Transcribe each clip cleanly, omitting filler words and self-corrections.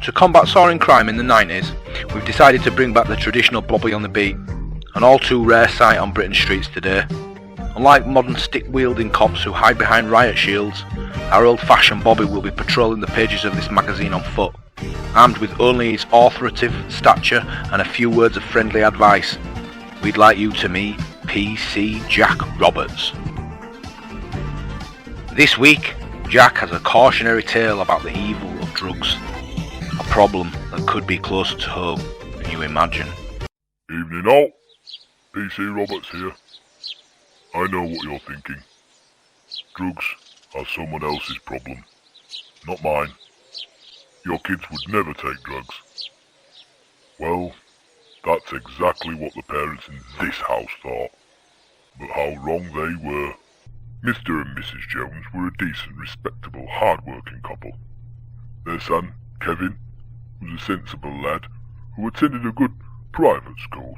To combat soaring crime in the 90s, we've decided to bring back the traditional blobby on the beat, an all too rare sight on Britain's streets today. Unlike modern stick-wielding cops who hide behind riot shields, our old-fashioned Bobby will be patrolling the pages of this magazine on foot, armed with only his authoritative stature and a few words of friendly advice. We'd like you to meet P.C. Jack Roberts. This week, Jack has a cautionary tale about the evil of drugs, a problem that could be closer to home than you imagine. Evening all, P.C. Roberts here. I know what you're thinking. Drugs are someone else's problem, not mine. Your kids would never take drugs. Well, that's exactly what the parents in this house thought. But how wrong they were. Mr. and Mrs. Jones were a decent, respectable, hard-working couple. Their son, Kevin, was a sensible lad who attended a good private school.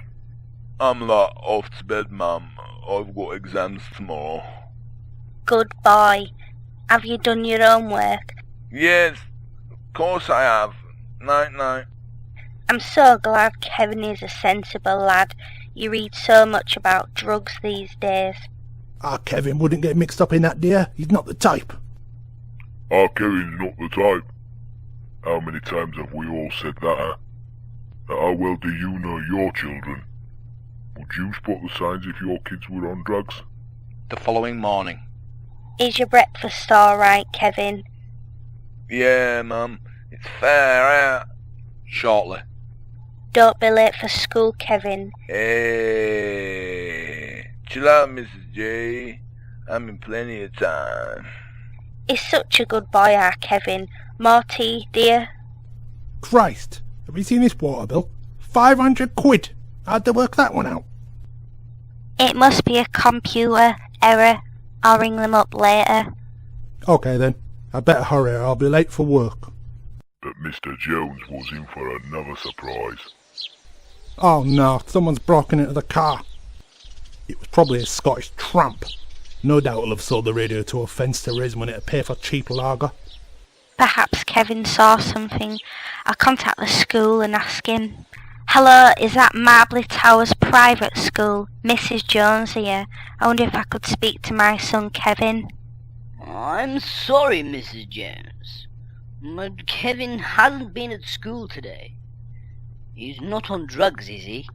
I'm like off to bed, Mum. I've got exams tomorrow. Good boy. Have you done your homework? Yes, of course I have. Night, night. I'm so glad Kevin is a sensible lad. You read so much about drugs these days. Kevin wouldn't get mixed up in that, dear. He's not the type. Kevin's not the type. How many times have we all said that, huh? How well do you know your children? Would you spot the signs if your kids were on drugs? The following morning. Is your breakfast alright, Kevin? Yeah, Mum. It's fair out. Shortly. Don't be late for school, Kevin. Hey, chill out, Mrs. J. I'm in plenty of time. He's such a good boy, our Kevin. More tea, dear? Christ, have you seen this water bill? 500 quid. How'd they work that one out? It must be a computer error. I'll ring them up later. Okay then, I better hurry or I'll be late for work. But Mr. Jones was in for another surprise. Oh no, someone's broken into the car. It was probably a Scottish tramp. No doubt he'll have sold the radio to a fence to raise money to pay for cheap lager. Perhaps Kevin saw something. I'll contact the school and ask him. Hello, is that Marbley Towers private school? Mrs. Jones here. I wonder if I could speak to my son Kevin. I'm sorry, Mrs. Jones, but Kevin hasn't been at school today. He's not on drugs, is he?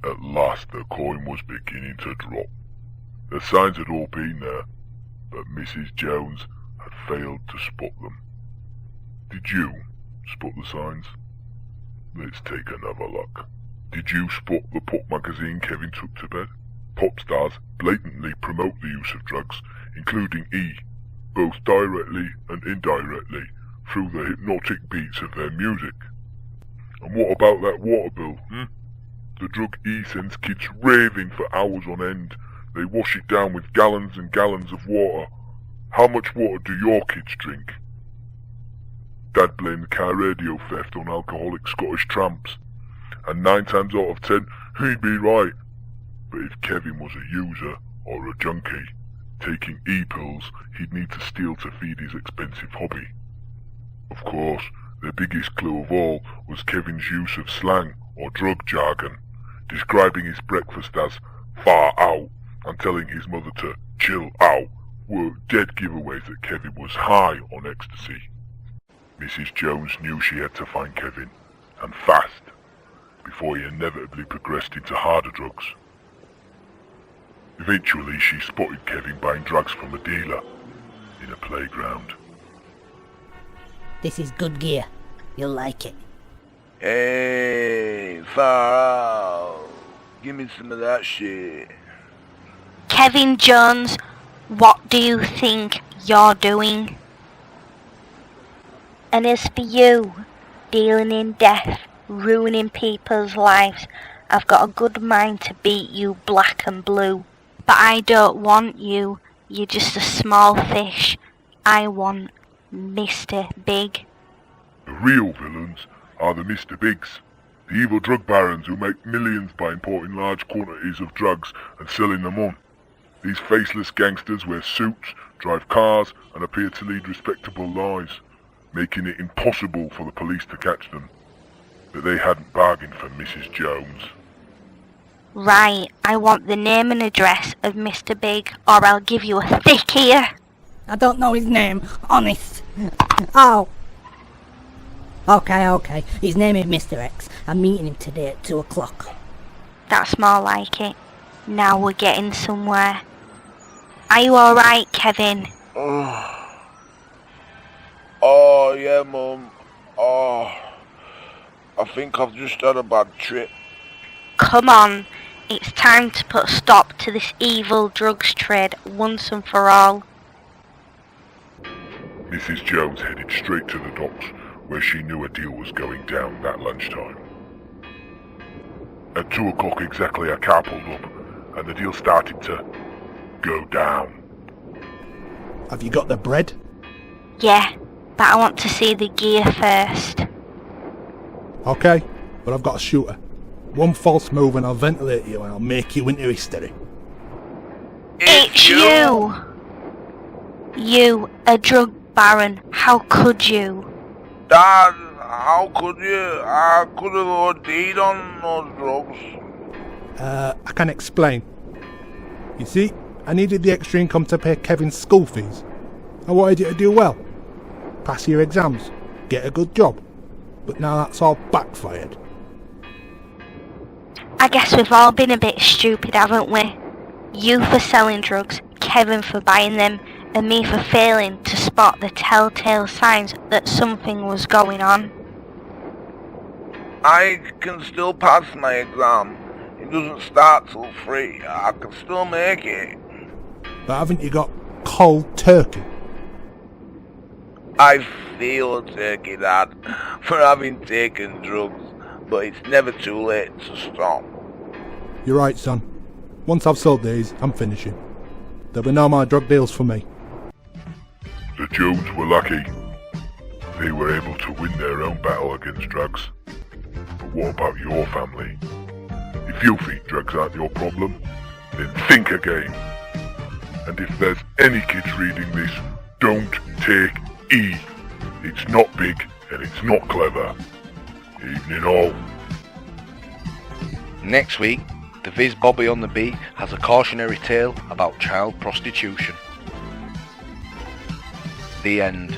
At last the coin was beginning to drop. The signs had all been there, but Mrs. Jones had failed to spot them. Did you spot the signs? Let's take another look. Did you spot the pop magazine Kevin took to bed? Pop stars blatantly promote the use of drugs, including E, both directly and indirectly, through the hypnotic beats of their music. And what about that water bill, The drug E sends kids raving for hours on end. They wash it down with gallons and gallons of water. How much water do your kids drink? Dad blamed car radio theft on alcoholic Scottish tramps, and 9 times out of 10, he'd be right. But if Kevin was a user, or a junkie, taking E-pills, he'd need to steal to feed his expensive hobby. Of course, the biggest clue of all was Kevin's use of slang, or drug jargon, describing his breakfast as far out, and telling his mother to chill out, were dead giveaways that Kevin was high on ecstasy. Mrs. Jones knew she had to find Kevin, and fast, before he inevitably progressed into harder drugs. Eventually she spotted Kevin buying drugs from a dealer in a playground. This is good gear. You'll like it. Hey, far out. Give me some of that shit. Kevin Jones, what do you think you're doing? And as for you, dealing in death, ruining people's lives, I've got a good mind to beat you black and blue. But I don't want you. You're just a small fish. I want Mr. Big. The real villains are the Mr. Bigs, the evil drug barons who make millions by importing large quantities of drugs and selling them on. These faceless gangsters wear suits, drive cars, and appear to lead respectable lives. making it impossible for the police to catch them. But they hadn't bargained for Mrs. Jones. Right, I want the name and address of Mr. Big, or I'll give you a thick ear. I don't know his name, honest. Oh. Okay. His name is Mr. X. I'm meeting him today at 2 o'clock. That's more like it. Now we're getting somewhere. Are you alright, Kevin? Oh, yeah, Mum. Oh, I think I've just had a bad trip. Come on, it's time to put a stop to this evil drugs trade once and for all. Mrs. Jones headed straight to the docks, where she knew a deal was going down that lunchtime. At 2 o'clock exactly, a car pulled up, and the deal started to go down. Have you got the bread? Yeah, but I want to see the gear first. Okay, but I've got a shooter. One false move and I'll ventilate you and I'll make you into history. It's you! You, a drug baron, how could you? Dad, how could you? I could have OD'd on those drugs. I can explain. You see, I needed the extra income to pay Kevin's school fees. I wanted you to do well. Pass your exams, get a good job. But now that's all backfired. I guess we've all been a bit stupid, haven't we? You for selling drugs, Kevin for buying them, and me for failing to spot the telltale signs that something was going on. I can still pass my exam. It doesn't start till 3. I can still make it. But haven't you got cold turkey? I feel turkey, Dad, for having taken drugs, but it's never too late to stop. You're right, son. Once I've sold these, I'm finishing. There'll be no more drug deals for me. The Jones were lucky. They were able to win their own battle against drugs. But what about your family? If you think drugs aren't your problem, then think again. And if there's any kids reading this, don't take E. It's not big and it's not clever. Evening all. Next week, the Viz Bobby on the Beat has a cautionary tale about child prostitution. The end.